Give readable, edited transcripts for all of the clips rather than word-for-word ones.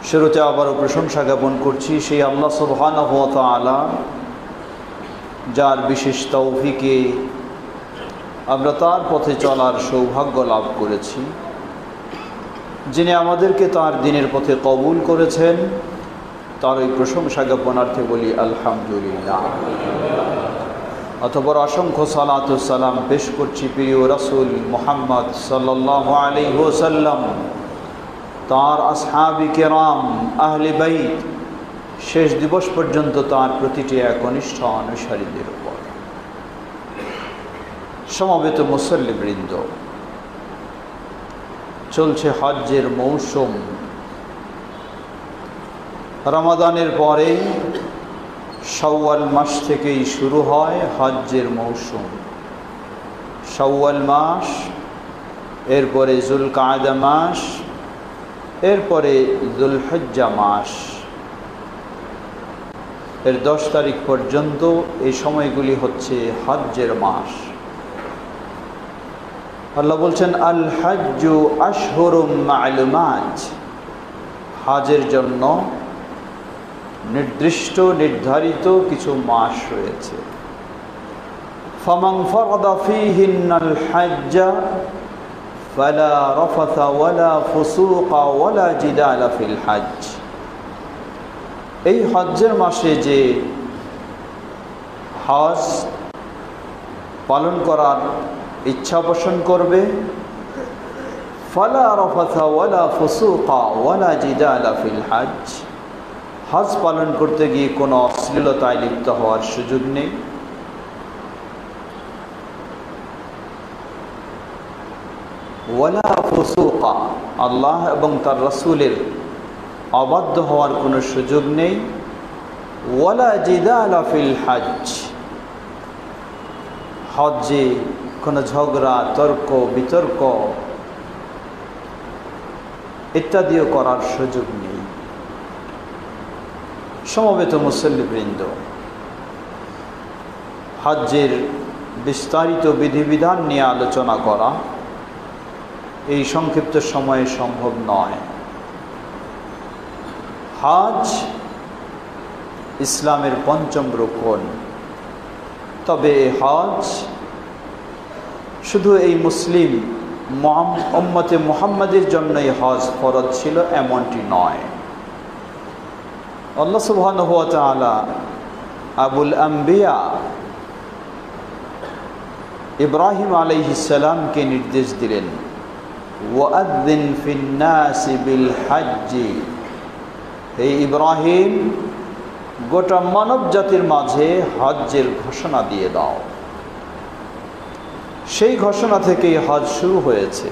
শুরুতে আবারও প্রশংসা জ্ঞাপন করছি সেই আল্লাহ সুবহানাহু ওয়া তাআলা, যার বিশেষ তৌফিকে আমরা তার পথে চলার সৌভাগ্য লাভ করেছি, যিনি আমাদেরকে তার দ্বীনের পথে কবুল করেছেন। তার ওই প্রশংসা জ্ঞাপনার্থে বলি আলহামদুলিল্লাহ। অতঃপর অসংখ্য সালাত ও সালাম পেশ করছি প্রিয় রাসূল মুহাম্মদ সাল্লাল্লাহু আলাইহি ওয়াসাল্লাম, তার আসহাবি কেরাম, আহলে বাইত, শেষ দিবস পর্যন্ত তার প্রতিটি একনিষ্ঠ অনুসারীদের উপর। সমবেত মুসল্লিবৃন্দ, চলছে হজ্জের মৌসুম। রমাদানের পরেই শাওয়াল মাস থেকেই শুরু হয় হজ্জের মৌসুম। শাওয়াল মাস, এরপরে যুলকায়দা মাস, এরপরে যুলহজ্জা মাস, এর 10 তারিখ পর্যন্ত এই সময়গুলি হচ্ছে হজ্জের মাস। আল্লাহ বলছেন আল হজ্জু আশহুরুম মা'লুমাত, হজের জন্য নির্দিষ্ট নির্ধারিত কিছু মাস রয়েছে। ফামান ফারাদা ফীহিন্নাল হজ্জা ফালা রাফাথা ওয়ালা ফুসুকা ওয়ালা জিদালা ফিল হজ্জ। এই হজ্জের মাসে যে হজ পালন করার ইচ্ছা পোষণ করবে, ফালা রাফাথা ওয়ালা ফুসুকা ওয়ালা জিদালা ফিল হজ্জ, হজ পালন করতে গিয়ে কোনো অশ্লীলতায় লিপ্ত হওয়ার সুযোগ নেই। ওয়ালা ফুসুকা, আল্লাহ এবং তার রাসূলের অবাধ্য হওয়ার কোনো সুযোগ নেই। ওয়ালা জিদালা ফিল হজ্জ, হজ্জে কোনো ঝগড়া, তর্ক বিতর্ক ইত্যাদিও করার সুযোগ নেই। সমবেত মুসল্লিবৃন্দ, হজ্জের বিস্তারিত বিধিবিধান নিয়ে আলোচনা করা এই সংক্ষিপ্ত সময়ে সম্ভব নয়। হজ ইসলামের পঞ্চম রুকন, তবে হজ শুধু এই মুসলিম উম্মতে মুহাম্মাদের জন্যই হজ ফরজ ছিল এমনটি নয়। আল্লাহ সুবহানাহু ওয়া তাআলা আবুল আম্বিয়া ইব্রাহিম আলাইহিস সালামকে নির্দেশ দিলেন, ওয়াআযিন ফিন নাসি বিল হজ্জি, হে ইব্রাহিম, গোটা মানব জাতির মাঝে হজ্জের ঘোষণা দিয়ে দাও। সেই ঘোষণা থেকেই হজ শুরু হয়েছে।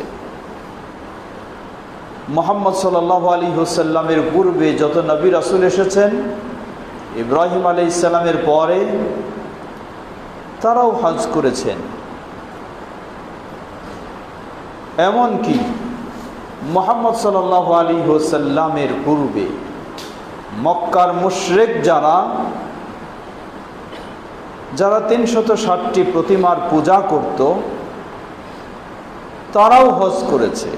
মুহাম্মদ সাল্লাল্লাহু আলাইহি ওয়াসাল্লামের পূর্বে যত নবী রাসূল এসেছেন, ইব্রাহিম আলাইহিস সালামের পরে তারাও হজ করেছেন। এমনকি মুহাম্মদ সাল্লাল্লাহু আলাইহি ওয়াসাল্লামের পূর্বে মক্কার মুশরিক যারা 360টি প্রতিমার পূজা করত, তারাও হজ করেছে।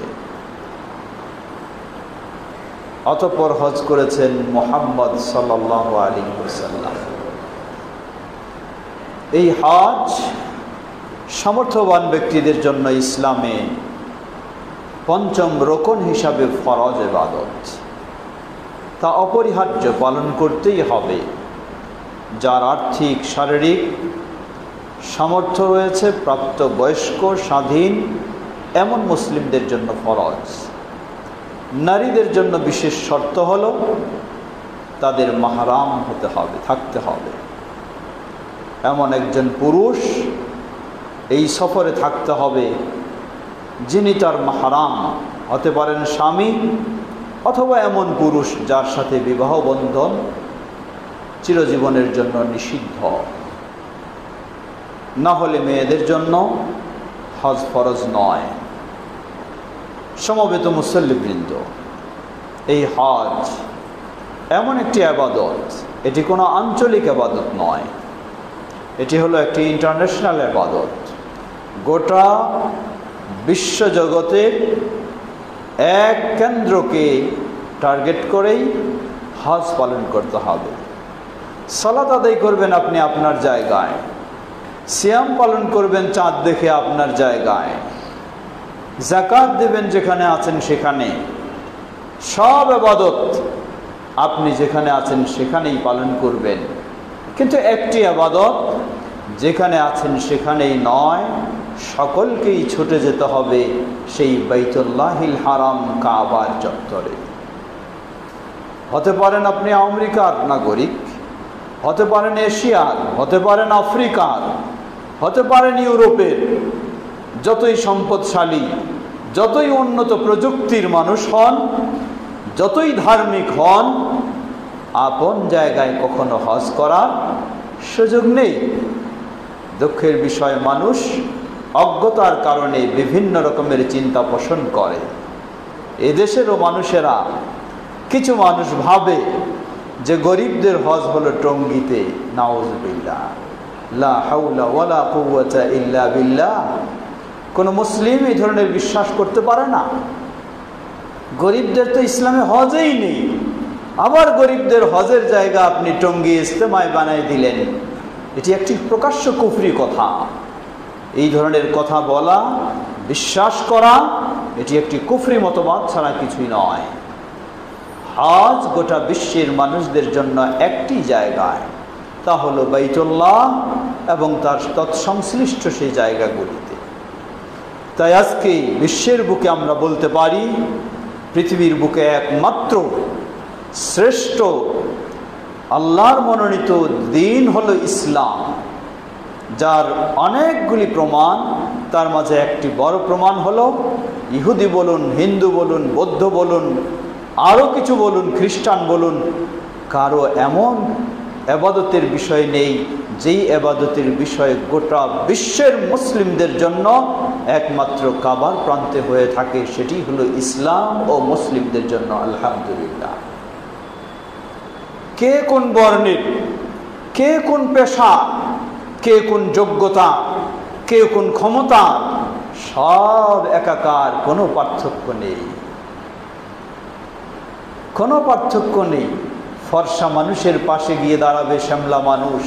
অতঃপর হজ করেছেন মুহাম্মদ সাল্লাল্লাহু আলাইহি ওয়াসাল্লাম। এই হজ সামর্থ্যবান ব্যক্তিদের জন্য ইসলামে পঞ্চম রোকন হিসাবে ফরজ ইবাদত, তা অপরিহার্য, পালন করতেই হবে। যার আর্থিক শারীরিক সামর্থ্য রয়েছে, প্রাপ্ত বয়স্ক, স্বাধীন এমন মুসলিমদের জন্য ফরজ। নারীদের জন্য বিশেষ শর্ত হলো তাদের মাহরাম হতে হবে, থাকতে হবে। এমন একজন পুরুষ এই সফরে থাকতে হবে যিনি তার মাহরাম হতে পারেন স্বামী, অথবা এমন পুরুষ যার সাথে বিবাহ বন্ধন চিরজীবনের জন্য নিষিদ্ধ। না হলে মেয়েদের জন্য হজ ফরজ নয়। সমবেত মুসল্লিবৃন্দ, এই হজ এমন একটি ইবাদত, এটি কোনো আঞ্চলিক ইবাদত নয়, এটি হলো একটি ইন্টারন্যাশনাল ইবাদত। গোটা বিশ্বজগতের এক কেন্দ্রকে টার্গেট করেই হজ পালন করতে হবে। সালাত আদায় করবেন আপনি আপনার জায়গায়, সিয়াম পালন করবেন চাঁদ দেখে আপনার জায়গায়, যাকাত দেবেন যেখানে আছেন সেখানে, সব ইবাদত আপনি যেখানে আছেন সেখানেই পালন করবেন। কিন্তু একটি ইবাদত যেখানে আছেন সেখানেই নয়, সকলকেই ছুটে যেতে হবে সেই বাইতুল্লাহিল হারাম কাবার চত্বরে। হতে পারেন আপনি আমেরিকার নাগরিক, হতে পারেন এশিয়ার, হতে পারেন আফ্রিকার, হতে পারেন ইউরোপের, যতই সম্পদশালী, যতই উন্নত প্রযুক্তির মানুষ হন, যতই ধার্মিক হন, আপন জায়গায় কখনো হজ করার সুযোগ নেই। দুঃখের বিষয়, মানুষ অজ্ঞতার কারণে বিভিন্ন রকমের চিন্তা পোষণ করে। এদেশেরও মানুষেরা, কিছু মানুষ ভাবে যে গরিবদের হজ হলো টঙ্গীতে। নাউজুবিল্লাহ, লা হাওলা ওয়ালা কুওয়াতা ইল্লা বিল্লাহ। কোন মুসলিম এই ধরনের বিশ্বাস করতে পারে না। গরিবদের তো ইসলামে হজই নেই, আবার গরিবদের হজের জায়গা আপনি টঙ্গী ইজতেমায় বানাই দিলেন। এটি একটি প্রকাশ্য কুফরি কথা। এই ধরনের কথা বলা, বিশ্বাস করা, এটি একটি কুফরি মতবাদ ছাড়া কিছুই নয়। হজ গোটা বিশ্বের মানুষদের জন্য একটি জায়গায়, তা হলো বাইতুল্লাহ এবং তার তৎসংশ্লিষ্ট সেই জায়গাগুলিতে। তাই আজকে বিশ্বের বুকে আমরা বলতে পারি, পৃথিবীর বুকে একমাত্র শ্রেষ্ঠ আল্লাহর মনোনীত দিন হলো ইসলাম, যার অনেকগুলি প্রমাণ। তার মাঝে একটি বড় প্রমাণ হলো, ইহুদি বলুন, হিন্দু বলুন, বৌদ্ধ বলুন, আরও কিছু বলুন, খ্রিস্টান বলুন, কারো এমন এবাদতের বিষয় নেই যেই এবাদতের বিষয় গোটা বিশ্বের মুসলিমদের জন্য একমাত্র কাবার প্রান্তে হয়ে থাকে। সেটি হলো ইসলাম ও মুসলিমদের জন্য। আলহামদুলিল্লাহ। কে কোন বর্ণের, কে কোন পেশা, কে কোন যোগ্যতা, কে কোন ক্ষমতা, সব একাকার, কোনো পার্থক্য নেই, কোনো পার্থক্য নেই। ফর্সা মানুষের পাশে গিয়ে দাঁড়াবে শ্যামলা মানুষ,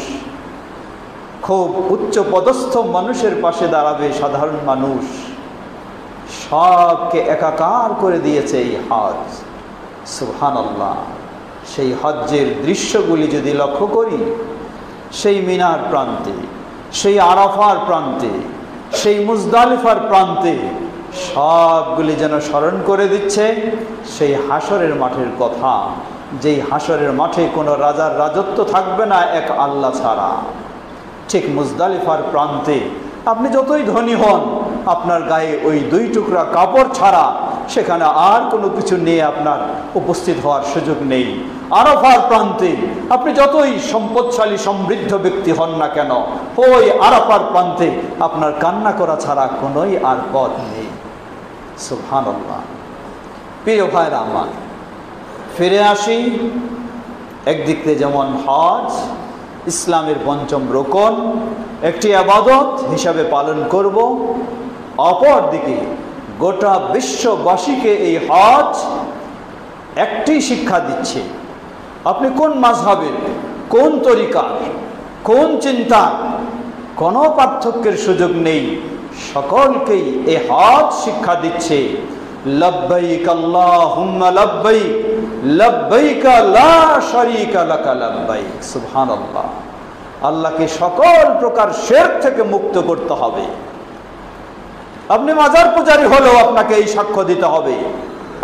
খুব উচ্চ পদস্থ মানুষের পাশে দাঁড়াবে সাধারণ মানুষ। সবকে একাকার করে দিয়েছে এই হজ। সুবহানাল্লাহ। সেই হজ্জের দৃশ্যগুলি যদি লক্ষ্য করি, সেই মিনার প্রান্তে, সেই আরাফার প্রান্তে, সেই মুজদালিফার প্রান্তে, সবগুলি যেন স্মরণ করে দিচ্ছে সেই হাসরের মাঠের কথা, যেই হাসরের মাঠে কোনো রাজার রাজত্ব থাকবে না এক আল্লাহ ছাড়া। ঠিক মুজদালিফার প্রান্তে আপনি যতই ধনী হন, আপনার গায়ে ওই 2 টুকরা কাপড় ছাড়া সেখানে আর কোনো কিছু নিয়ে আপনার উপস্থিত হওয়ার সুযোগ নেই। আরাফার প্রান্তে আপনি যতই সম্পদশালী সমৃদ্ধ ব্যক্তি হন না কেন, ওই আরাফার প্রান্তে আপনার কান্না করা ছাড়া কোনোই আর পথ নেই। সুবহানাল্লাহ। প্রিয় ভাইরা আমার, ফিরে আসি। একদিক থেকে যেমন হজ ইসলামের পঞ্চম রোকন, একটি ইবাদত হিসাবে পালন করব, অপর দিকে গোটা বিশ্ববাসীকে এই হজ একটি শিক্ষা দিচ্ছে। আপনি কোন মাযহাবের, কোন তরিকার, কোন চিন্তা, কোনো পার্থক্যের সুযোগ নেই। সকলকেই এই হজ শিক্ষা দিচ্ছে, লব্বাইক আল্লাহুম্মা লব্বাইক, লব্বাইক লা শারীকা লাকা লব্বাইক। সুবহানাল্লাহ। আল্লাহকে সকল প্রকার শিরক থেকে মুক্ত করতে হবে। আপনি মাজার পূজারী হলেও আপনাকে এই সাক্ষ্য দিতে হবে,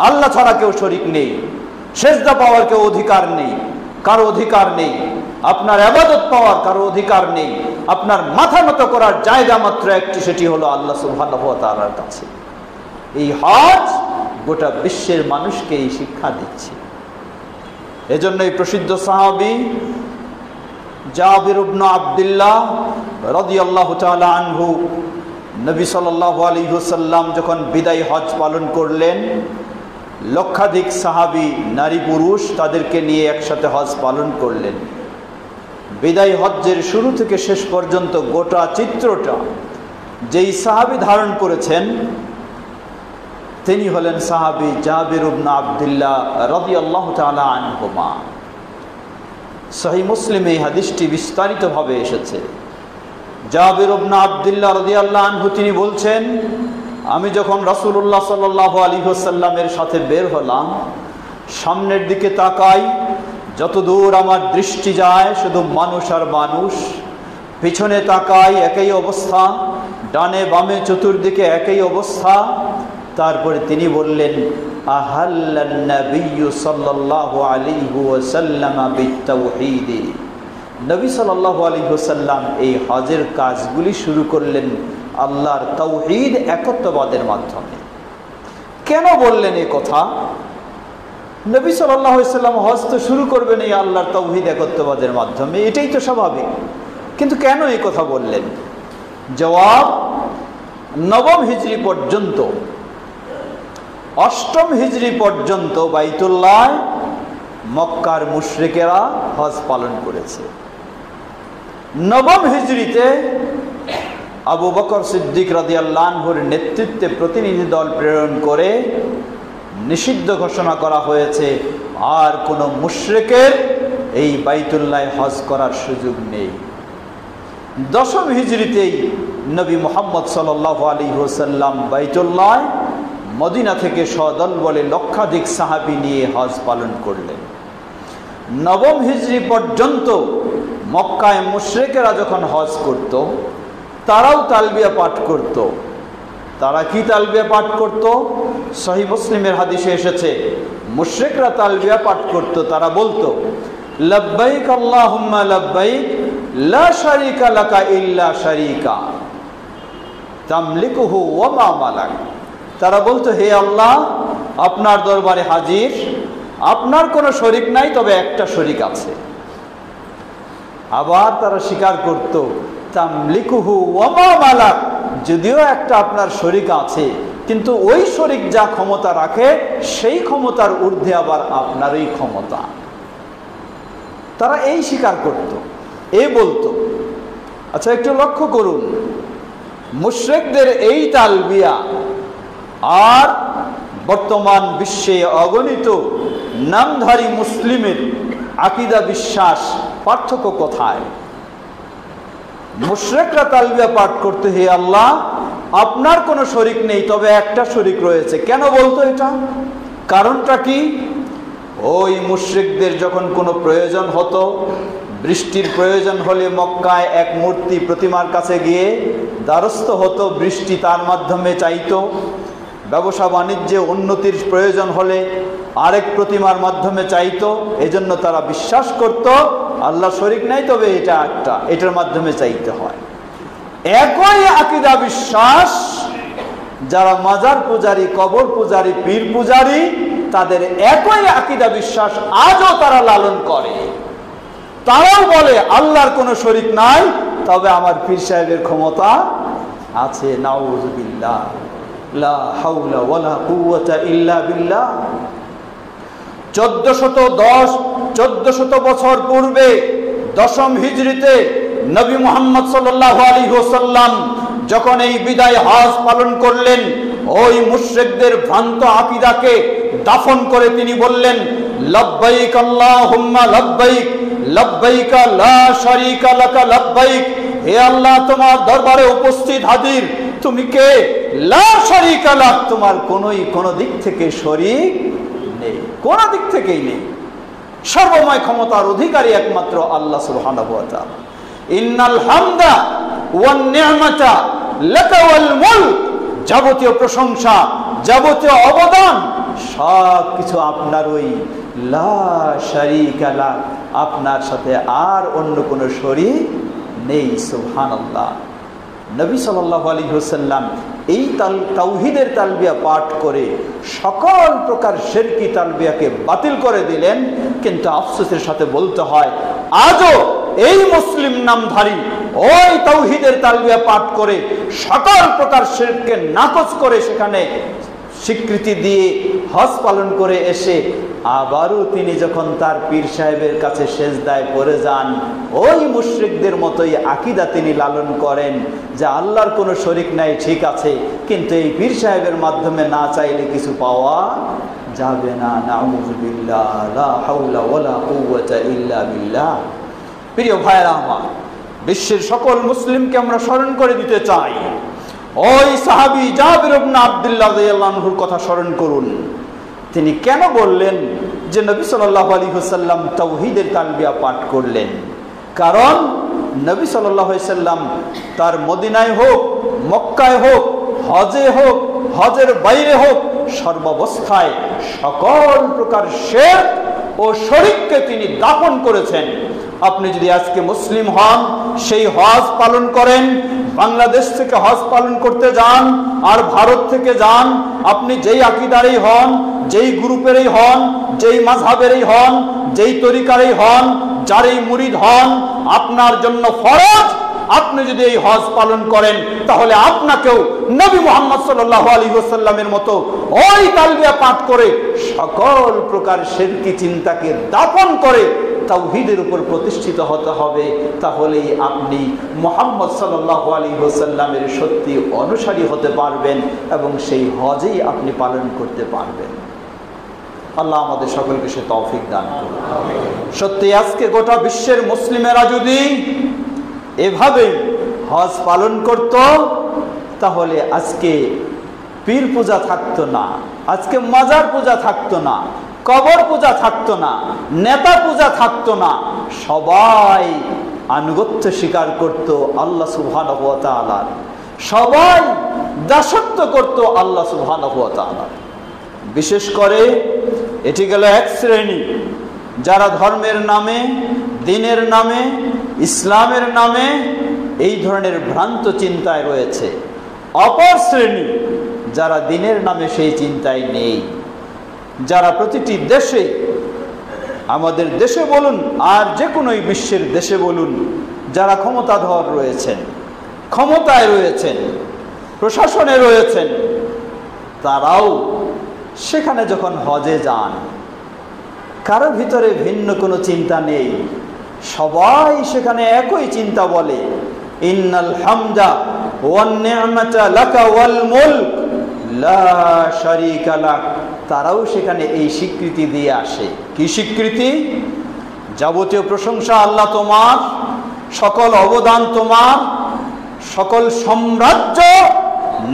আল্লাহ ছাড়া কেউ শরীক নেই, সেজদা পাওয়ার কেউ অধিকার নেই, কারো অধিকার নেই, আপনার ইবাদত পাওয়ার কারো অধিকার নেই। আপনার মাথা নত করার জায়গা মাত্র একটি, সেটি হলো আল্লাহ সুবহানাহু ওয়া তাআলার কাছে। এই হজ গোটা বিশ্বের মানুষকে এই শিক্ষা দিচ্ছে। এজন্যই প্রসিদ্ধ সাহাবী জাবির ইবনে আব্দুল্লাহ রাদিয়াল্লাহু তাআলা আনহু, নবী সাল্লাল্লাহু আলাইহি ওয়াসাল্লাম যখন বিদায় হজ পালন করলেন, লক্ষাধিক সাহাবী নারী পুরুষ তাদেরকে নিয়ে একসাথে হজ পালন করলেন। বিদায় হজ্জের শুরু থেকে শেষ পর্যন্ত গোটা চিত্রটা যেই সাহাবী ধারণ করেছেন, তিনি হলেন সাহাবী জাবির ইবনে আব্দুল্লাহ রাদিয়াল্লাহু তাআলা আনহুমা। সহিহ মুসলিমে এই হাদিসটি বিস্তারিতভাবে এসেছে। জাবির ইবনে আব্দুল্লাহ রাদিয়াল্লাহু আনহু তিনি বলছেন, আমি যখন রাসূলুল্লাহ সাল্লাল্লাহু আলাইহি ওয়াসাল্লামের সাথে বের হলাম, সামনের দিকে তাকাই, যতদূর আমার দৃষ্টি যায় শুধু মানুষ আর মানুষ। পিছনে তাকাই, একই অবস্থা, ডানে বামে চতুর্দিকে একই অবস্থা। তারপরে তিনি বললেন, আহাল্লান নবিয়্যু সাল্লাল্লাহু আলাইহি ওয়াসাল্লাম বিত্তাওহীদ। নবী সাল্লাল্লাহু আলাইহি ওয়াসাল্লাম এই হজের কাজগুলি শুরু করলেন আল্লাহর তাওহীদ একত্ববাদের মাধ্যমে। কেন বললেন এই কথা? নবী সাল্লাল্লাহু আলাইহি ওয়াসাল্লাম হজ তো শুরু করবেন এই আল্লাহর তাওহীদ একত্ববাদের মাধ্যমে, এটাই তো স্বাভাবিক। কিন্তু কেন এই কথা বললেন? জবাব, নবম হিজরি পর্যন্ত, অষ্টম হিজরি পর্যন্ত বাইতুল্লাহ মক্কার মুশরিকেরা হজ পালন করেছে। নবম হিজরিতে আবু বকর সিদ্দিক রাদিয়াল্লাহু আনহুর নেতৃত্বে প্রতিনিধি দল প্রেরণ করে নিষিদ্ধ ঘোষণা করা হয়েছে, আর কোনো মুশরিকের এই বাইতুল্লাহ হজ করার সুযোগ নেই। দশম হিজরিতেই নবী মুহাম্মদ সাল্লাল্লাহু আলাইহি ওয়াসাল্লাম বাইতুল্লাহ মদিনা থেকে সদল বলে লক্ষাধিক সাহাবী নিয়ে হজ পালন করলেন। নবম হিজরি পর্যন্ত মক্কায় মুশরিকেরা যখন হজ করত, তারাও তালবিয়া পাঠ করত। তারা কি তালবিয়া পাঠ করত? সহিহ মুসলিমের হাদিসে এসেছে, মুশরিকরা তালবিয়া পাঠ করত। তারা বলতো, লব্বাইক আল্লাহুম্মা লব্বাইক লা শারীকা লাকা ইল্লা শারীকা তামলিকুহু ওয়া মা মালাক। তারা বলতো, হে আল্লাহ, আপনার দরবারে হাজির, আপনার কোনো শরীক নাই, তবে একটা শরীক আছে। আবার তারা স্বীকার করত, তামলিকুহু ওয়া মা মালাক, যদিও একটা আপনার শরীক আছে, কিন্তু ওই শরীক যা ক্ষমতা রাখে সেই ক্ষমতার ঊর্ধ্বে আবার আপনারই ক্ষমতা। তারা এই স্বীকার করত, এই বলতো। আচ্ছা, একটু লক্ষ্য করুন, মুশরিকদের এই তালবিয়া আর বর্তমান বিশ্বে অগণিত নামধারী মুসলিমের আকীদা বিশ্বাস পার্থক্য কোথায়? মুশরিকরা তালবিয়া পাঠ করতে, হে আল্লাহ, আপনার কোনো শরীক নেই, তবে একটা শরীক রয়েছে। কেন বলতো এটা? কারণটা কি? ওই মুশরিকদের যখন কোনো প্রয়োজন হতো, বৃষ্টির প্রয়োজন হলে মক্কায় এক মূর্তি প্রতিমার কাছে গিয়ে দ্বারস্থ হতো, বৃষ্টি তার মাধ্যমে চাইতো। ব্যবসা বাণিজ্যে উন্নতির প্রয়োজন হলে আরেক প্রতিমার মাধ্যমে চাইতো। এজন্য তারা বিশ্বাস করত আল্লাহ শরীক নাই, তবে এটা একটা, এটার মাধ্যমে চাইতে হয়। একই আকীদা বিশ্বাস যারা মাজার পূজারী, কবর পূজারী, পীর পূজারী, তাদের একই আকীদা বিশ্বাস আজও তারা লালন করে। তারাও বলে আল্লাহর কোনো শরীক নাই, তবে আমার পীর সাহেবের ক্ষমতা আছে। নাউযুবিল্লাহ, লা হাওলা ওয়ালা কুওয়াতা ইল্লা বিল্লাহ। 1410 বছর পূর্বে দশম হিজরিতে নবী মুহাম্মদ সাল্লাল্লাহু আলাইহি ওয়াসাল্লাম যখন এই বিদায় হজ পালন করলেন, ওই মুশরিকদের ভ্রান্ত আকীদাকে দাফন করে তিনি বললেন, লব্বাইক আল্লাহুম্মা লব্বাইক লব্বাইক লা শারীকা লাকা লব্বাইক। হে আল্লাহ, তোমার দরবারে উপস্থিত হাজির, তুমি কে? লা শারীকা লাক, তোমার কোনো দিক থেকে শরীক নেই, কোনো দিক থেকেই নেই। সর্বময় ক্ষমতার অধিকারী একমাত্র আল্লাহ সুবহানাহু ওয়া তাআলা। ইন্নাল হামদা ওয়ান নি'মাতা লাকা ওয়াল মুলক, যাবতীয় প্রশংসা, যাবতীয় অবদান সব কিছু আপনার। ওই লা শারীকা লাক, আপনার সাথে আর অন্য কোনো শরীক নেই। সুবহানাল্লাহ। নবী সাল্লাল্লাহু আলাইহি ওয়াসাল্লাম এই তাওহীদের তালবিয়া পাঠ করে সকল প্রকার শিরকি তালবিয়াকে বাতিল করে দিলেন। কিন্তু আফসোসের সাথে বলতে হয়, আজও এই মুসলিম নামধারী ওই তাওহীদের তালবিয়া পাঠ করে সকল প্রকার শিরককে নাকচ করে সেখানে স্বীকৃতি দিয়ে হজ পালন করে এসে আবারও তিনি যখন তার পীর সাহেবের কাছে সেজদায় পড়ে যান, ওই মুশরিকদের মতোই আকীদা তিনি লালন করেন যে আল্লাহর কোনো শরীক নাই, ঠিক আছে, কিন্তু এই পীর সাহেবের মাধ্যমে না চাইলে কিছু পাওয়া যাবে না। নাউযু বিল্লাহ, লা হাওলা ওয়ালা কুওয়াতা ইল্লা বিল্লাহ। প্রিয় ভাইরা আমার, বিশ্বের সকল মুসলিমকে আমরা স্মরণ করে দিতে চাই, ওই সাহাবী জাবির ইবনে আব্দুল্লাহ রাদিয়াল্লাহু আনহুর কথা স্মরণ করুন। তিনি কেন বললেন যে নবী সাল্লাল্লাহু আলাইহি ওয়াসাল্লাম তাওহীদের তালবিয়া পাঠ করলেন? কারণ নবী সাল্লাল্লাহু আলাইহি ওয়াসাল্লাম তার মদিনায় হোক, মক্কায় হোক, হজে হোক, হজের বাইরে হোক, সর্বাবস্থায় সকল প্রকার শিরক ও শরীককে তিনি দাফন করেছেন। আপনি যদি আজকে মুসলিম হন, সেই হজ পালন করেন, বাংলাদেশ থেকে হজ পালন করতে যান আর ভারত থেকে যান, আপনি যেই আকীদারই হন, যেই গ্রুপেরই হন, যেই মাযহাবেরই হন, যেই তরিকারই হন, যারই মুরিদ হন, আপনার জন্য ফরজ, আপনি যদি এই হজ পালন করেন তাহলে আপনাকেও নবী মুহাম্মদ সাল্লাল্লাহু আলাইহি ওয়াসাল্লামের মতো ওই তালবিয়া পাঠ করে সকল প্রকার শিরকি চিন্তাকে দাফন করে তাওহীদের উপর প্রতিষ্ঠিত হতে হবে। তাহলেই আপনি মুহাম্মদ সাল্লাল্লাহু আলাইহি ওয়াসাল্লামের সত্যি অনুসারী হতে পারবেন এবং সেই হজই আপনি পালন করতে পারবেন। আল্লাহ আমাদের সকলকে সে তৌফিক দান করুন। সত্যি আজকে গোটা বিশ্বের মুসলিমেরা যদি এভাবে হজ পালন করত, তাহলে আজকে পীর পূজা থাকতো না, আজকে মাজার পূজা থাকতো না, কবর পূজা থাকতো না, নেতা পূজা থাকতো না, সবাই আনুগত্য স্বীকার করত আল্লাহ সুবহানাহু ওয়া তাআলার, সবাই দাসত্ব করত আল্লাহ সুবহানাহু ওয়া তাআলার। বিশেষ করে এটি গেল এক শ্রেণী, যারা ধর্মের নামে, দ্বীনের নামে, ইসলামের নামে এই ধরনের ভ্রান্ত চিন্তায় রয়েছে। অপর শ্রেণী যারা দ্বীনের নামে সেই চিন্তায় নেই, যারা প্রতিটি দেশে, আমাদের দেশে বলুন আর যে কোনো বিশ্বের দেশে বলুন, যারা ক্ষমতাধর রয়েছেন, ক্ষমতায় রয়েছেন, প্রশাসনে রয়েছেন, তারাও সেখানে যখন হজে যান, কারো ভিতরে ভিন্ন কোনো চিন্তা নেই, সবাই সেখানে একই চিন্তা বলে, ইন্নাল হামদা ওয়ান নি'মাতা লাকা ওয়াল মুলক লা শারীকা লাক। তারাও সেখানে এই স্বীকৃতি দিয়ে আসে। কি স্বীকৃতি? যাবতীয় প্রশংসা আল্লাহ তোমার, সকল অবদান তোমার, সকল সাম্রাজ্য,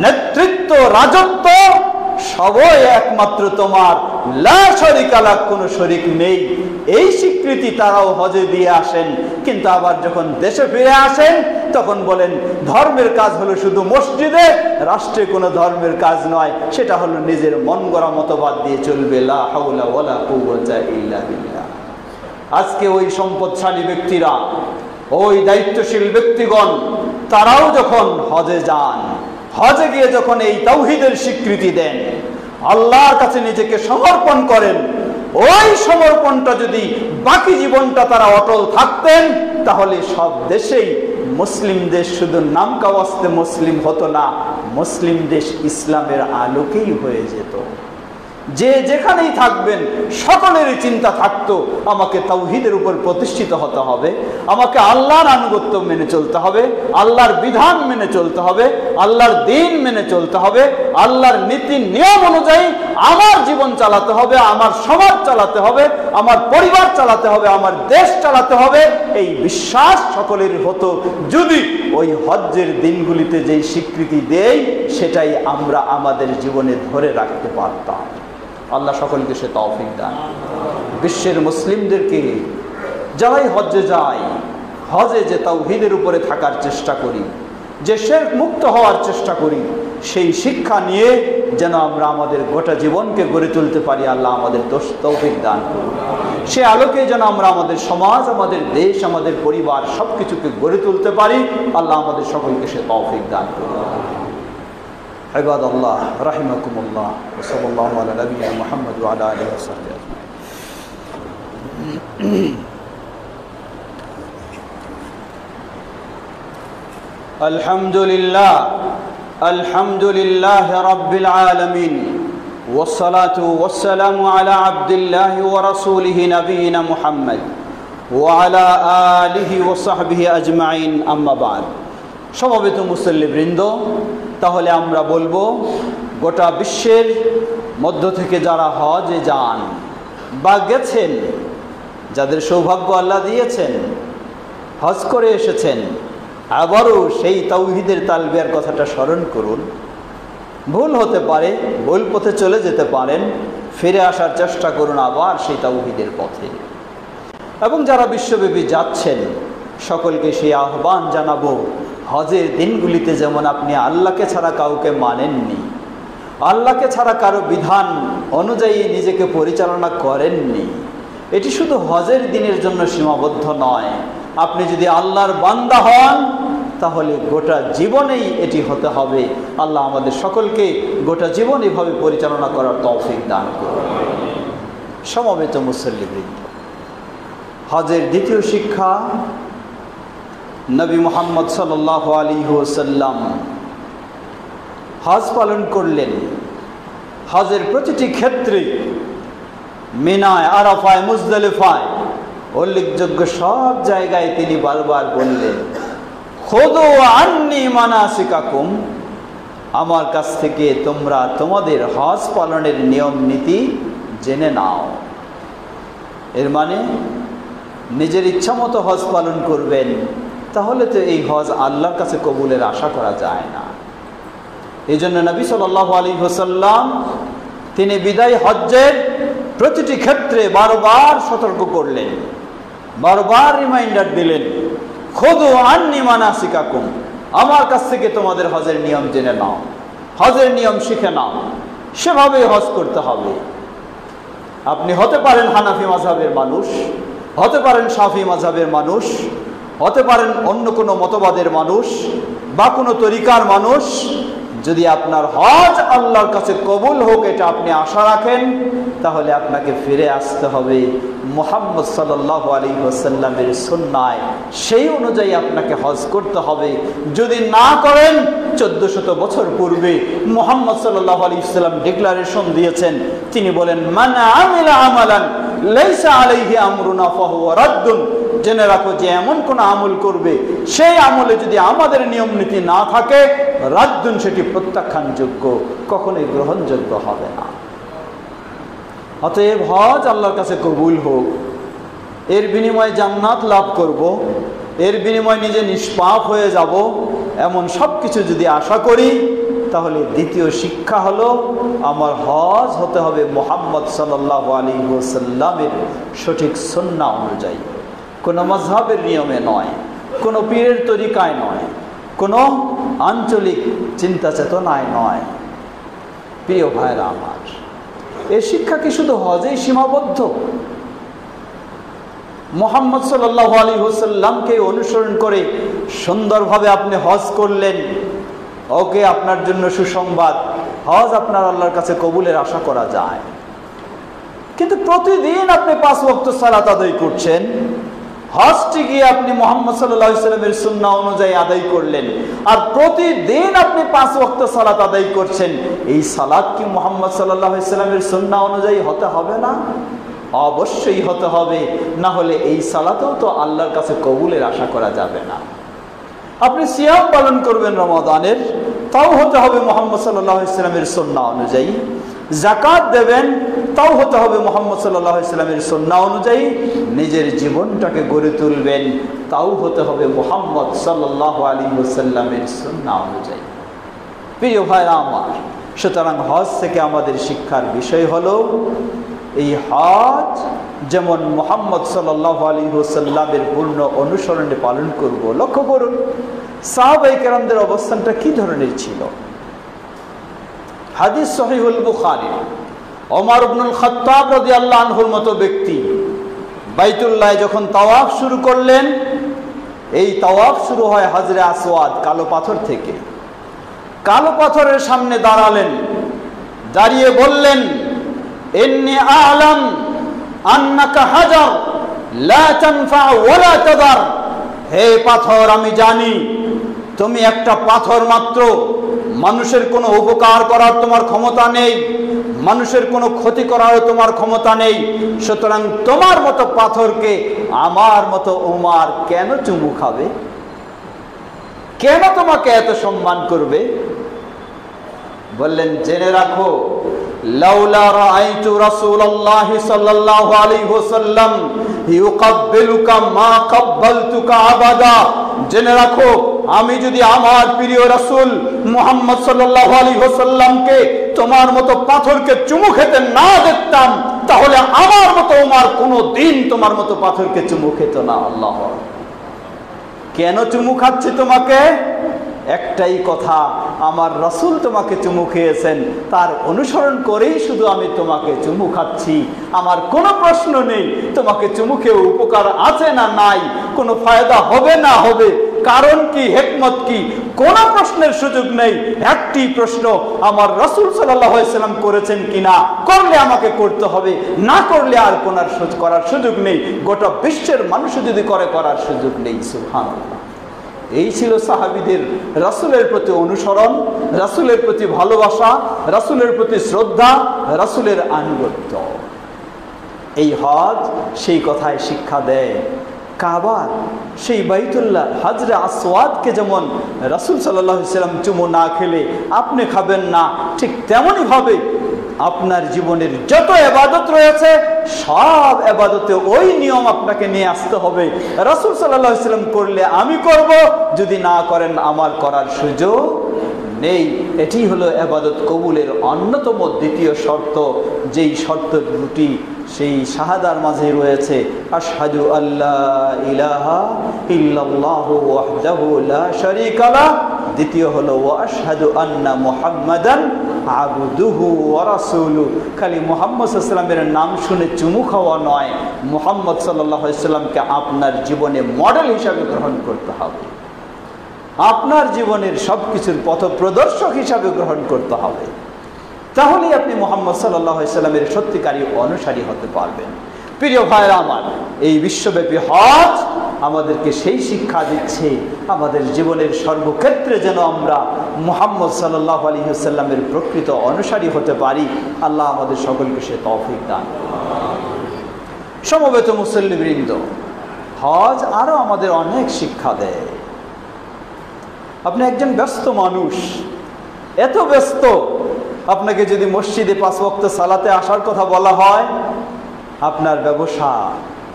নেতৃত্ব, রাজত্ব সবই একমাত্র তোমার, লা শারীকা লাক, কোনো শরীক নেই। এই স্বীকৃতি তারাও হজে দিয়ে আসেন। কিন্তু আবার যখন দেশে ফিরে আসেন তখন বলেন ধর্মের কাজ হলো শুধু মসজিদে, রাষ্ট্রে কোনো ধর্মের কাজ নয়, সেটা হলো নিজের মন গড়া মতবাদ দিয়ে চলবে। লা হাওলা ওয়ালা কুওয়াতা ইল্লা বিল্লাহ। আজকে ওই সম্পদশালী ব্যক্তিরা, ওই দায়িত্বশীল ব্যক্তিগণ, তারাও যখন হজে যান, হজে গিয়ে যখন এই তাওহীদের স্বীকৃতি দেন, আল্লাহর কাছে নিজেকে সমর্পণ করেন, ওই সমর্পণটা যদি বাকি জীবনটা তারা অটল থাকতেন, তাহলে সব দেশেই মুসলিম দেশ শুধু নাম কাওয়াস্তে মুসলিম হতো না, মুসলিম দেশ ইসলামের আলোকেই হয়ে যেত। যে যেখানেই থাকবেন সকলেরই চিন্তা থাকতো আমাকে তাওহীদের উপর প্রতিষ্ঠিত হতে হবে, আমাকে আল্লাহর আনুগত্য মেনে চলতে হবে, আল্লাহর বিধান মেনে চলতে হবে, আল্লাহর দ্বীন মেনে চলতে হবে, আল্লাহর নীতি নিয়ম অনুযায়ী আমার জীবন চালাতে হবে, আমার সমাজ চালাতে হবে, আমার পরিবার চালাতে হবে, আমার দেশ চালাতে হবে। এই বিশ্বাস সকলের হতো যদি ওই হজ্জের দিনগুলিতে যেই স্বীকৃতি দেই সেটাই আমরা আমাদের জীবনে ধরে রাখতে পারতাম। আল্লাহ সকলকে সে তৌফিক দান। বিশ্বের মুসলিমদেরকে যারাই হজ্জে যায়, হজে যে তাওহীদের উপরে থাকার চেষ্টা করি, যে শিরক মুক্ত হওয়ার চেষ্টা করি, সেই শিক্ষা নিয়ে যেন আমরা আমাদের গোটা জীবনকে গড়ে তুলতে পারি। আল্লাহ আমাদের তৌফিক দান করুন। সে আলোকে যেন আমরা আমাদের সমাজ, আমাদের দেশ, আমাদের পরিবার সবকিছুকে গড়ে তুলতে পারি। আল্লাহ আমাদের সকলকে সে তৌফিক দান করুন। عباد الله رحمكم الله وصلى الله على نبينا محمد وعلى آله وصحبه أجمعين. الحمد لله رب العالمين والصلاة والسلام على عبد الله ورسوله نبينا محمد وعلى آله وصحبه أجمعين أما بعد সমবেত মুসল্লিবৃন্দ, তাহলে আমরা বলবো গোটা বিশ্বের মধ্য থেকে যারা হজে যান বা গেছেন, যাদের সৌভাগ্য আল্লাহ দিয়েছেন, হজ করে এসেছেন, আবারও সেই তাওহীদের তালবিয়ার কথাটা স্মরণ করুন। ভুল হতে পারে, ভুল পথে চলে যেতে পারেন, ফিরে আসার চেষ্টা করুন আবার সেই তাওহীদের পথে। এবং যারা বিশ্বব্যাপী যাচ্ছেন সকলকে সেই আহ্বান জানাবো, হজের দিনগুলিতে যেমন আপনি আল্লাহকে ছাড়া কাউকে মানেননি, আল্লাহকে ছাড়া কারো বিধান অনুযায়ী নিজেকে পরিচালনা করেননি, এটি শুধু হজের দিনের জন্য সীমাবদ্ধ নয়। আপনি যদি আল্লাহর বান্দা হন তাহলে গোটা জীবনেই এটি হতে হবে। আল্লাহ আমাদের সকলকে গোটা জীবন এভাবে পরিচালনা করার তৌফিক দান করুন। সমবেত মুসল্লিবৃন্দ, হজের দ্বিতীয় শিক্ষা, নবী মুহাম্মদ সাল্লাল্লাহু আলাইহি ওয়াসাল্লাম হজ পালন করলেন। হজের প্রতিটি ক্ষেত্রে, মিনায়, আরাফায়, মুজদালিফায়, উল্লেখযোগ্য সব জায়গায় তিনি বারবার বললেন, খুযু আন্নী মানাসিকাকুম, আমার কাছ থেকে তোমরা তোমাদের হজ পালনের নিয়ম নীতি জেনে নাও। এর মানে নিজের ইচ্ছা মতো হজ পালন করবেন, তাহলে তো এই হজ আল্লাহর কাছে কবুলের আশা করা যায় না। এই জন্য নবী সাল্লাল্লাহু আলাইহি ওয়াসাল্লাম তিনি বিদায় হজ্জের প্রতিটি ক্ষেত্রে বারবার সতর্ক করলেন, বারবার রিমাইন্ডার দিলেন, খুযু আন্নী মানাসিকাকুম, আমার কাছ থেকে তোমাদের হজের নিয়ম জেনে নাও, হজের নিয়ম শিখে নাও, সেভাবেই হজ করতে হবে। আপনি হতে পারেন হানাফি মাযহাবের মানুষ, হতে পারেন শাফি মাযহাবের মানুষ, হতে পারেন অন্য কোনো মতবাদের মানুষ বা কোনো তরিকার মানুষ। যদি আপনার হজ আল্লাহর কাছে কবুল হোক এটা আপনি আশা রাখেন, তাহলে আপনাকে ফিরে আসতে হবে মুহাম্মদ সাল্লাল্লাহু আলাইহি ওয়াসাল্লামের সুন্নায়, সেই অনুযায়ী আপনাকে হজ করতে হবে। যদি না করেন, 1400 বছর পূর্বে মুহাম্মদ সাল্লাল্লাহু আলাইহি ওয়াসাল্লাম ডিক্লারেশন দিয়েছেন, তিনি বলেন, মান আমিলা আমালান লাইসা আলাইহি আমরুনা ফাহুয়া রাদ্দুন, জেনে রাখো যে এমন কোন আমল করবে, সেই আমলে যদি আমাদের নিয়ম নীতি না থাকে, রাদ্দুন, সেটি প্রত্যাখ্যানযোগ্য, কখনোই গ্রহণযোগ্য হবে না। অতএব হজ আল্লাহর কাছে কবুল হোক, এর বিনিময়ে জান্নাত লাভ করব, এর বিনিময়ে নিজে নিষ্পাপ হয়ে যাব, এমন সব কিছু যদি আশা করি, তাহলে দ্বিতীয় শিক্ষা হলো আমার হজ হতে হবে মুহাম্মদ সাল্লাল্লাহু আলাইহি ওয়াসাল্লামের সঠিক সুন্নাহ অনুযায়ী, কোনো মাযহাবের নিয়মে নয়, কোনো পীরের তরিকায় নয়, কোনো আঞ্চলিক চিন্তা চেতনায় নয়। প্রিয় ভাইরা আমার, এই শিক্ষা কি শুধু হজেই সীমাবদ্ধ? মুহাম্মদ সাল্লাল্লাহু আলাইহি ওয়াসাল্লামকে অনুসরণ করে সুন্দরভাবে আপনি হজ করলেন, ওকে, আপনার জন্য সুসংবাদ, হজ আপনার আল্লাহর কাছে কবুলের আশা করা যায়। কিন্তু প্রতিদিন আপনি 5 ওয়াক্ত সালাত আদায় করছেন, হজটি গিয়ে আপনি মুহাম্মদ সাল্লাল্লাহু আলাইহি ওয়াসাল্লামের সুন্নাহ অনুযায়ী আদায় করলেন, আর প্রতিদিন আপনি 5 ওয়াক্ত সালাত আদায় করছেন, এই সালাত কি মুহাম্মদ সাল্লাল্লাহু আলাইহি ওয়াসাল্লামের সুন্নাহ অনুযায়ী হতে হবে না? অবশ্যই হতে হবে, না হলে এই সালাতেও তো আল্লাহর কাছে কবুলের আশা করা যাবে না। আপনি সিয়াম পালন করবেন রমাদানের, তাও হতে হবে মুহাম্মদ সাল্লাল্লাহু আলাইহি ওয়াসাল্লামের সুন্নাহ অনুযায়ী। যাকাত দেবেন, তাও হতে হবে মুহাম্মদ সাল্লাল্লাহু আলাইহি ওয়াসাল্লামের সুন্নাহ অনুযায়ী। নিজের জীবনটাকে গড়ে তুলবেন, তাও হতে হবে মুহাম্মদ সাল্লাল্লাহু আলাইহি ওয়াসাল্লামের সুন্নাহ অনুযায়ী। প্রিয় ভাইরা আমার, সুতরাং হজ থেকে আমাদের শিক্ষার বিষয় হলো এই হজ যেমন মুহাম্মদ সাল্লাল্লাহু আলাইহি ওয়াসাল্লামের পূর্ণ অনুসরণে পালন করব। লক্ষ্য করুন সাহাবায়ে কেরামদের অবস্থানটা কি ধরনের ছিল। হাদিস সহিহুল বুখারী, ওমর ইবনুল খাত্তাব রাদিয়াল্লাহু আনহুর মতো ব্যক্তি বাইতুল্লাহ যখন তাওয়াফ শুরু করলেন, এই তাওয়াফ শুরু হয় হাজরে আসওয়াদ, কালো পাথর থেকে। কালো পাথরের সামনে দাঁড়ালেন, দাঁড়িয়ে বললেন, ইন্নী আ'লাম আন্নাকা হাজার লা তানফা ওয়া লা তাদার, হে পাথর, আমি জানি তুমি একটা পাথর মাত্র, মানুষের কোনো উপকার করার তোমার ক্ষমতা নেই, মানুষের কোনো ক্ষতি করার তোমার ক্ষমতা নেই। সুতরাং তোমার মতো পাথরকে আমার মতো উমার কেন চুমু খাবে, কেন তোমাকে এত সম্মান করবে? বললেন, জেনে রাখো, লাউলা রাআইতু রাসূলুল্লাহি সাল্লাল্লাহু আলাইহি ওয়াসাল্লাম ইউকাব্বিলুকা মা কাব্বালতুকা আবাদা। জেনে রাখো, আমি যদি আমার প্রিয় রাসূল মুহাম্মদ সাল্লাল্লাহু আলাইহি ওয়াসাল্লামকে তোমার মতো পাথরকে চুমু খেতে না দেখতাম, তাহলে আমার মতো উমার কোনো দিন তোমার মতো পাথরকে চুমু খেত না। আল্লাহ, কেন চুমু খাচ্ছি তোমাকে? একটাই কথা, আমার রাসূল তোমাকে চুমু খেয়েছেন, তার অনুসরণ করেই শুধু আমি তোমাকে চুমু খাচ্ছি। আমার কোনো প্রশ্ন নেই তোমাকে চুমু খেয়ে উপকার আছে না নাই, কোনো ফায়দা হবে না হবে, কারণ কি, হিকমত কি, কোনো প্রশ্নের সুযোগ নেই। একটি প্রশ্ন, আমার রাসূল সাল্লাল্লাহু আলাইহি ওয়াসাল্লাম করেছেন কিনা, করলে আমাকে করতে হবে, না করলে আর করার সুযোগ নেই। গোটা বিশ্বের মানুষ যদি করার সুযোগ নেই। সুবহানাল্লাহ। এই ছিল সাহাবীদের রাসূলের প্রতি অনুসরণ, রাসূলের প্রতি ভালোবাসা, রাসূলের প্রতি শ্রদ্ধা, রাসূলের আনুগত্য। এই হজ সেই কথায় শিক্ষা দেয়। কাবার সেই বাইতুল্লাহ হাজরে আসওয়াদকে যেমন রাসূল সাল্লাল্লাহু আলাইহি ওয়াসাল্লাম চুমু না খেলে আপনি খাবেন না, ঠিক তেমনই ভাবে আপনার জীবনের যত ইবাদত রয়েছে সব ইবাদতে ওই নিয়ম আপনাকে নিয়ে আসতে হবে। রাসূল সাল্লাল্লাহু আলাইহি ওয়াসাল্লাম করলে আমি করব, যদি না করেন আমার করার সুযোগ নেই। এটি হলো ইবাদত কবুলের অন্যতম দ্বিতীয় শর্ত, যেই শর্ত দুটি সেই শাহাদার মাঝে রয়েছে। আশহাদু আল্লা ইলাহা ইল্লাল্লাহু ওয়াহদাহু লা শারীকা লাহ। দ্বিতীয় হলো ওয়া আশহাদু আন্না মুহাম্মাদান আবদুহু ওয়া রাসূলুহু। খালি মুহাম্মদ সাল্লাল্লাহু আলাইহি ওয়াসাল্লামের নাম শুনে চুমু খাওয়া নয়, মুহাম্মদ সাল্লাল্লাহু আলাইহি ওয়াসাল্লামকে আপনার জীবনে মডেল হিসাবে গ্রহণ করতে হবে, আপনার জীবনের সবকিছুর পথ প্রদর্শক হিসাবে গ্রহণ করতে হবে। তাহলেই আপনি মুহাম্মদ সাল্লাল্লাহু আলাইহি ওয়াসাল্লামের সত্যিকারী অনুসারী হতে পারবেন। প্রিয় ভাইরা আমার, এই বিশ্বব্যাপী হজ আমাদেরকে সেই শিক্ষা দিচ্ছে, আমাদের জীবনের সর্বক্ষেত্রে যেন আমরা মুহাম্মদ সাল্লাল্লাহু আলাইহি ওয়াসাল্লামের প্রকৃত অনুসারী হতে পারি। আল্লাহ আমাদের সকলকে সে তৌফিক দান। সমবেত মুসল্লিবৃন্দ, হজ আরো আমাদের অনেক শিক্ষা দেয়। আপনি একজন ব্যস্ত মানুষ, এত ব্যস্ত, আপনাকে যদি মসজিদে 5 ওয়াক্ত সালাতে আসার কথা বলা হয়, আপনার ব্যবসা,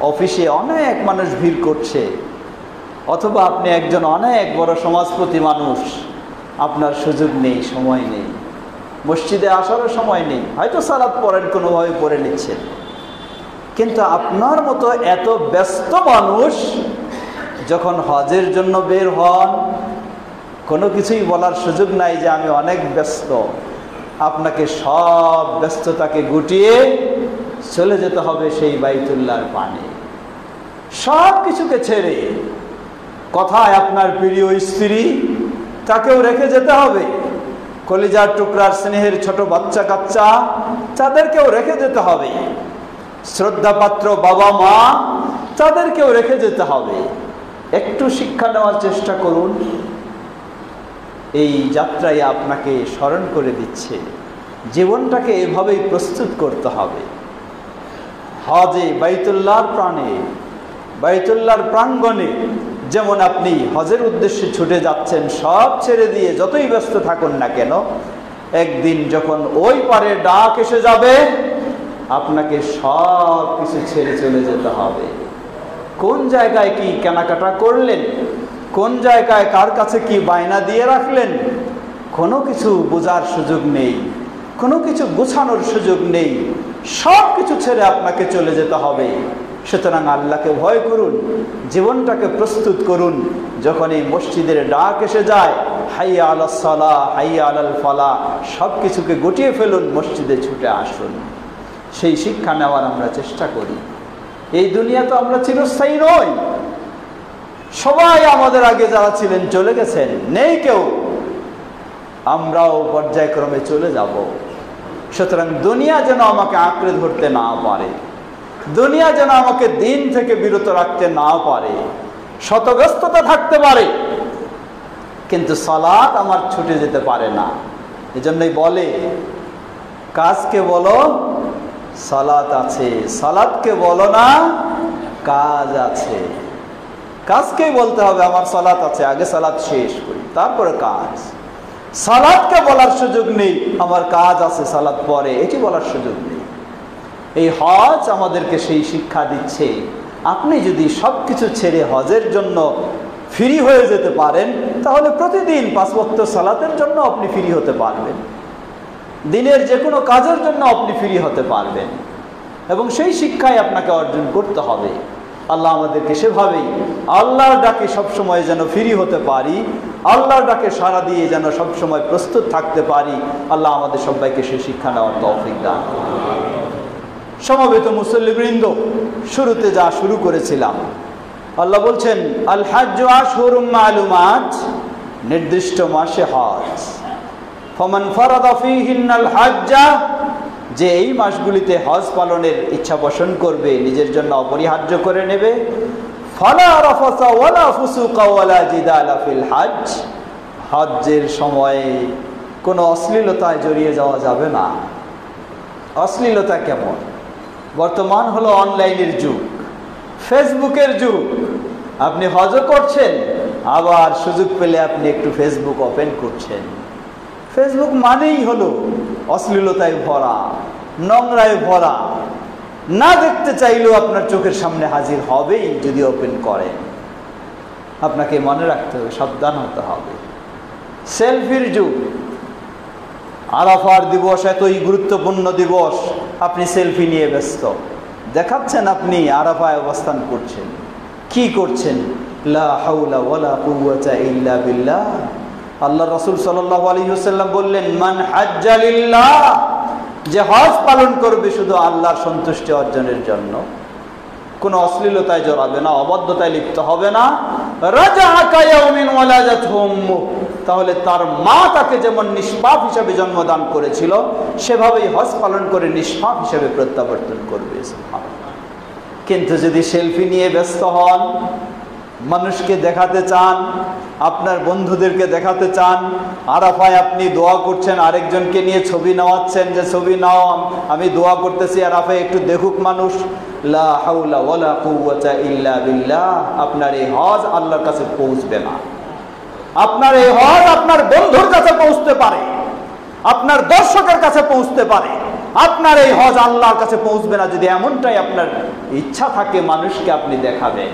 অফিসে অনেক মানুষ ভিড় করছে, অথবা আপনি একজন অনেক বড় সমাজপতি মানুষ, আপনার সুযোগ নেই, সময় নেই, মসজিদে আসারও সময় নেই, হয়তো সালাত পড়েন, কোনোভাবে পড়ে নিচ্ছেন। কিন্তু আপনার মতো এত ব্যস্ত মানুষ যখন হজের জন্য বের হন, কোনো কিছুই বলার সুযোগ নাই যে আমি অনেক ব্যস্ত। আপনাকে সব ব্যস্ততাকে গুটিয়ে চলে যেতে হবে সেই বাইতুল্লাহর পানে, সব কিছুকে ছেড়ে। কথায় আপনার প্রিয় স্ত্রী, তাকেও রেখে যেতে হবে, কলিজার টুকরার স্নেহের ছোট বাচ্চা কাচ্চা, তাদেরকেও রেখে যেতে হবে, শ্রদ্ধাপাত্র বাবা মা, তাদেরকেও রেখে যেতে হবে। একটু শিক্ষা নেওয়ার চেষ্টা করুন। এই যাত্রায় আপনাকে স্মরণ করে দিচ্ছে, জীবনটাকে এভাবেই প্রস্তুত করতে হবে। হজে বাইতুল্লাহর প্রাণে, বাইতুল্লাহর প্রাঙ্গণে যেমন আপনি হজের উদ্দেশ্যে ছুটে যাচ্ছেন, সব ছেড়ে দিয়ে যতই ব্যস্ত থাকুন না কেন, একদিন যখন ওই পারে ডাক এসে যাবে, আপনাকে সব কিছু ছেড়ে চলে যেতে হবে। কোন জায়গায় কি কেনাকাটা করলেন, কোন জায়গায় কার কাছে কি বায়না দিয়ে রাখলেন, কোনো কিছু বোঝার সুযোগ নেই, কোনো কিছু গোছানোর সুযোগ নেই, সব কিছু ছেড়ে আপনাকে চলে যেতে হবে। সুতরাং আল্লাহকে ভয় করুন, জীবনটাকে প্রস্তুত করুন। যখন এই মসজিদের ডাক এসে যায়, হাইয়া আলাস সালাহ, হাইয়া আলাল ফালাহ, সব কিছুকে গুটিয়ে ফেলুন, মসজিদে ছুটে আসুন। সেই শিক্ষা নেওয়ার আমরা চেষ্টা করি। এই দুনিয়া তো আমরা চিরস্থায়ী নই, সবাই আমাদের আগে যারা ছিলেন চলে গেছেন, নেই কেউ, আমরাও পর্যায়ক্রমে চলে যাব। সুতরাং দুনিয়া যেন আমাকে আঁকড়ে ধরতে না পারে, দুনিয়া যেন আমাকে দিন থেকে বিরত রাখতে না পারে। শতব্যস্ততা থাকতে পারে, কিন্তু সালাত আমার ছুটে যেতে পারে না। এজন্যই বলে কাজকে বলো সালাত আছে, সালাতকে বলো না কাজ আছে। কাজকেই বলতে হবে আমার সালাত আছে, আগে সালাত শেষ করি তারপরে কাজ। সালাতকে বলার সুযোগ নেই আমার কাজ আছে সালাত পরে, এটি বলার সুযোগ নেই। এই হজ আমাদেরকে সেই শিক্ষা দিচ্ছে, আপনি যদি সব কিছু ছেড়ে হজের জন্য ফ্রি হয়ে যেতে পারেন তাহলে প্রতিদিন 5 ওয়াক্ত সালাতের জন্য আপনি ফ্রি হতে পারবেন, দিনের যে কোনো কাজের জন্য আপনি ফ্রি হতে পারবেন। এবং সেই শিক্ষাই আপনাকে অর্জন করতে হবে। আল্লাহ আমাদেরকে সেভাবেই আল্লাহর ডাকে সবসময় যেন ফ্রি হতে পারি, আল্লাহর ডাকে সাড়া দিয়ে যেন সবসময় প্রস্তুত থাকতে পারি। আল্লাহ আমাদের সবাইকে সেই শিক্ষা নেওয়ার তৌফিক দান। সমবেত মুসল্লিবৃন্দ, শুরুতে যা শুরু করেছিলাম, আল্লাহ বলছেন আল হাজ্জু আশহুরুম মালুমাত, নির্দিষ্ট মাসে হজ। ফামান ফারাদা ফীহিন্নাল হাজ্জা, যে এই মাসগুলিতে হজ পালনের ইচ্ছা পোষণ করবে, নিজের জন্য অপরিহার্য করে নেবে, ফালা রাফাসা ওয়ালা ফুসুকা ওয়ালা জিদালা ফিল হজ, হজ্জের সময়ে কোনো অশ্লীলতায় জড়িয়ে যাওয়া যাবে না। অশ্লীলতা কেমন? বর্তমান হলো অনলাইনের যুগ, ফেসবুকের যুগ। আপনি হজও করছেন, আবার সুযোগ পেলে আপনি একটু ফেসবুক ওপেন করছেন। ফেসবুক মানেই হলো অশ্লীলতায় ভরা, নোংরায় ভরা। না দেখতে চাইলেও আপনার চোখের সামনে হাজির হবেই যদি ওপেন করেন। আপনাকে মনে রাখতে হবে, সাবধান হতে হবে। সেলফির যুগ, আরাফার দিবস এতই গুরুত্বপূর্ণ দিবস, আপনি সেলফি নিয়ে ব্যস্ত, দেখাচ্ছেন আপনি আরাফায় অবস্থান করছেন। কি করছেন? লা হাওলা ওয়ালা কুওয়াতা ইল্লা বিল্লাহ। আল্লাহ রাসূল সাল্লাল্লাহু আলাইহি ওয়াসাল্লাম বললেন মান হাজ্জা লিল্লাহ, যে হজ পালন করবে শুধু আল্লাহর সন্তুষ্টি অর্জনের জন্য, কোনো অশ্লীলতায় জড়াবে না, অবদ্ধতায় লিপ্ত হবে না, রাজাআ কায়াউমিন ওয়ালাদাতহু উম্মু, তাহলে তার মা তাকে যেমন নিষ্পাপ হিসাবে জন্মদান করেছিল সেভাবেই হজ পালন করে নিষ্পাপ হিসাবে প্রত্যাবর্তন করবে। সুবহানাল্লাহ। কিন্তু যদি সেলফি নিয়ে ব্যস্ত হন, মানুষকে দেখাতে চান, আপনার বন্ধুদেরকে দেখাতে চান, আরাফায় আপনি দোয়া করছেন, আরেকজনকে নিয়ে ছবি নেওয়াচ্ছেন যে ছবি নাও, আমি দোয়া করতেছি আরাফায় একটু দেখুক মানুষ, লা হাওলা ওয়ালা কুওয়াতা ইল্লা বিল্লাহ, আপনার এই হজ আল্লাহর কাছে পৌঁছবে না। আপনার এই হজ আপনার বন্ধুর কাছে পৌঁছতে পারে, আপনার দর্শকের কাছে পৌঁছতে পারে, আপনার এই হজ আল্লাহর কাছে পৌঁছবে না যদি এমনটাই আপনার ইচ্ছা থাকে মানুষকে আপনি দেখাবেন।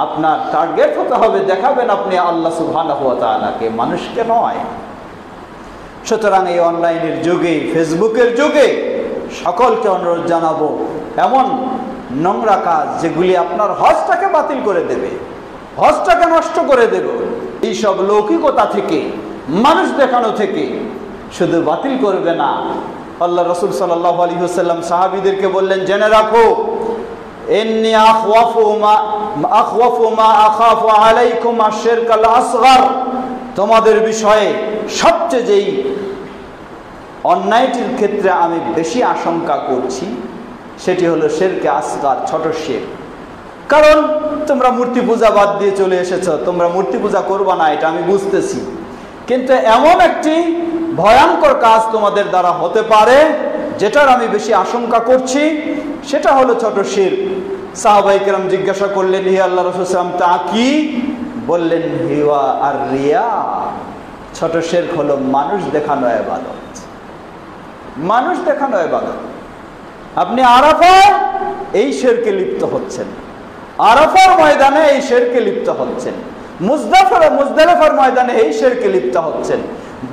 আপনার টার্গেট হতে হবে, দেখাবেন আপনি আল্লাহ সুবহানাহু ওয়া তাআলাকে, মানুষকে নয়। সুতরাং এই অনলাইনের যুগে, ফেসবুকের যুগে সকলকে অনুরোধ জানাবো, এমন নোংরা কাজ যেগুলি আপনার হজটাকে বাতিল করে দেবে, হজটাকে নষ্ট করে দেবে, এইসব লৌকিকতা থেকে, মানুষ দেখানো থেকে শুধু বাতিল করবে না। আল্লাহ রাসূল সাল্লাল্লাহু আলাইহি ওয়াসাল্লাম সাহাবীদেরকে বললেন, জেনে রাখো, ইন্নী আখওয়াফু মা আখাফু আলাইকুম আশ-শিরকাল আসগর, তোমাদের বিষয়ে সবচেয়ে যেই অন্যায়টির ক্ষেত্রে আমি বেশি আশঙ্কা করছি সেটি হলো শিরকে আসগর, ছোট শিরক। কারণ তোমরা মূর্তি পূজা বাদ দিয়ে চলে এসেছো, তোমরা মূর্তি পূজা করবা না, এটা আমি বুঝতেছি, কিন্তু এমন একটি ভয়ঙ্কর কাজ তোমাদের দ্বারা হতে পারে যেটার আমি বেশি আশঙ্কা করছি, সেটা হলো ছোট শিরক। সাহাবায়ে কেরাম জিজ্ঞাসা করলেন, হে আল্লাহর রাসূল সাল্লাল্লাহু আলাইহি ওয়াসাল্লাম, তা কি? বললেন, হিওয়া আর রিয়া, ছোট শিরক হলো মানুষ দেখানো ইবাদত। মানুষ দেখানো ইবাদত। আপনি আরাফায় এই শিরকে লিপ্ত হচ্ছেন, আরাফার ময়দানে এই শিরকে লিপ্ত হচ্ছেন, মুজদালিফার ময়দানে এই শিরকে লিপ্ত হচ্ছেন,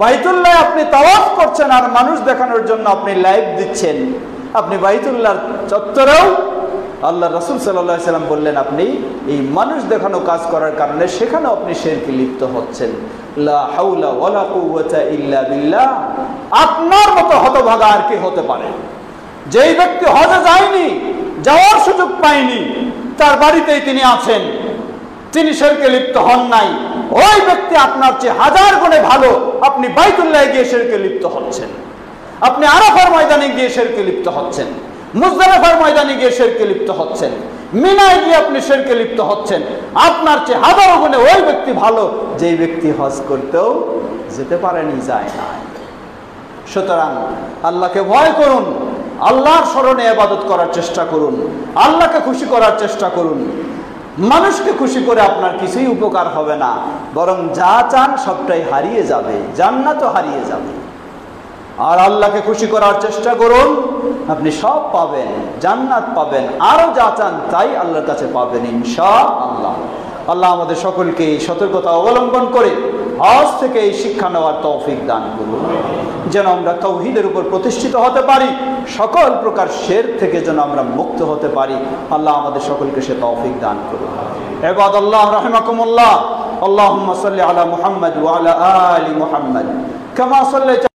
বাইতুল্লাহ আপনি তাওয়াফ করছেন আর মানুষ দেখানোর জন্য আপনি লাইভ দিচ্ছেন, আপনি বাইতুল্লাহর চত্বরেও আল্লাহ রাসূল সাল্লাল্লাহু আলাইহি ওয়াসাল্লাম বললেন আপনি এই মানুষ দেখানো কাজ করার কারণে সেখানেও আপনি শিরকে লিপ্ত হচ্ছেন। লা হাওলা ওয়ালা কুওয়াতা ইল্লা বিল্লাহ। আপনার মতো হতভাগা আর কে হতে পারে? যেই ব্যক্তি হজে যায়নি, যাওয়ার সুযোগ পায়নি, তার বাড়িতেই তিনি আছেন, তিনি শিরকে লিপ্ত হন নাই, ওই ব্যক্তি আপনার চেয়ে হাজার গুণে ভালো। আপনি বাইতুল্লাহে গিয়ে শিরকে লিপ্ত হচ্ছেন, আপনি আরাফার ময়দানে গিয়ে শিরকে লিপ্ত হচ্ছেন, মুজদালিফার ময়দানে গিয়ে শিরকে লিপ্ত হচ্ছেন, মিনায় গিয়ে আপনি শিরকে লিপ্ত হচ্ছেন। আপনার চেয়ে হাজারো গুণে ওই ব্যক্তি ভালো যেই ব্যক্তি হজ করতেও যেতে পারেনি, যায় না। সুতরাং আল্লাহকে ভয় করুন, আল্লাহর স্মরণে ইবাদত করার চেষ্টা করুন, আল্লাহকে খুশি করার চেষ্টা করুন। মানুষকে খুশি করে আপনার কিছুই উপকার হবে না, বরং যা চান সবটাই হারিয়ে যাবে, জান্নাতও হারিয়ে যাবে। আর আল্লাহকে খুশি করার চেষ্টা করুন, আপনি সব পাবেন, জান্নাত পাবেন, আরো যা চান তাই আল্লাহর কাছে পাবেন ইনশাআল্লাহ। আল্লাহ আমাদের সকলকে সতর্কতা অবলম্বন করে হজ থেকে এই শিক্ষা নেওয়ার তৌফিক দান করুন, যেন আমরা তাওহীদের উপর প্রতিষ্ঠিত হতে পারি, সকল প্রকার শিরক থেকে যেন আমরা মুক্ত হতে পারি। আল্লাহ আমাদের সকলকে সে তৌফিক দান করুন। ইবাদাল্লাহ রাহিমাকুমুল্লাহ, আল্লাহুম্মা সাল্লি আলা মুহাম্মাদ ওয়া আলা আলি মুহাম্মাদ কামা সাল্লাইতা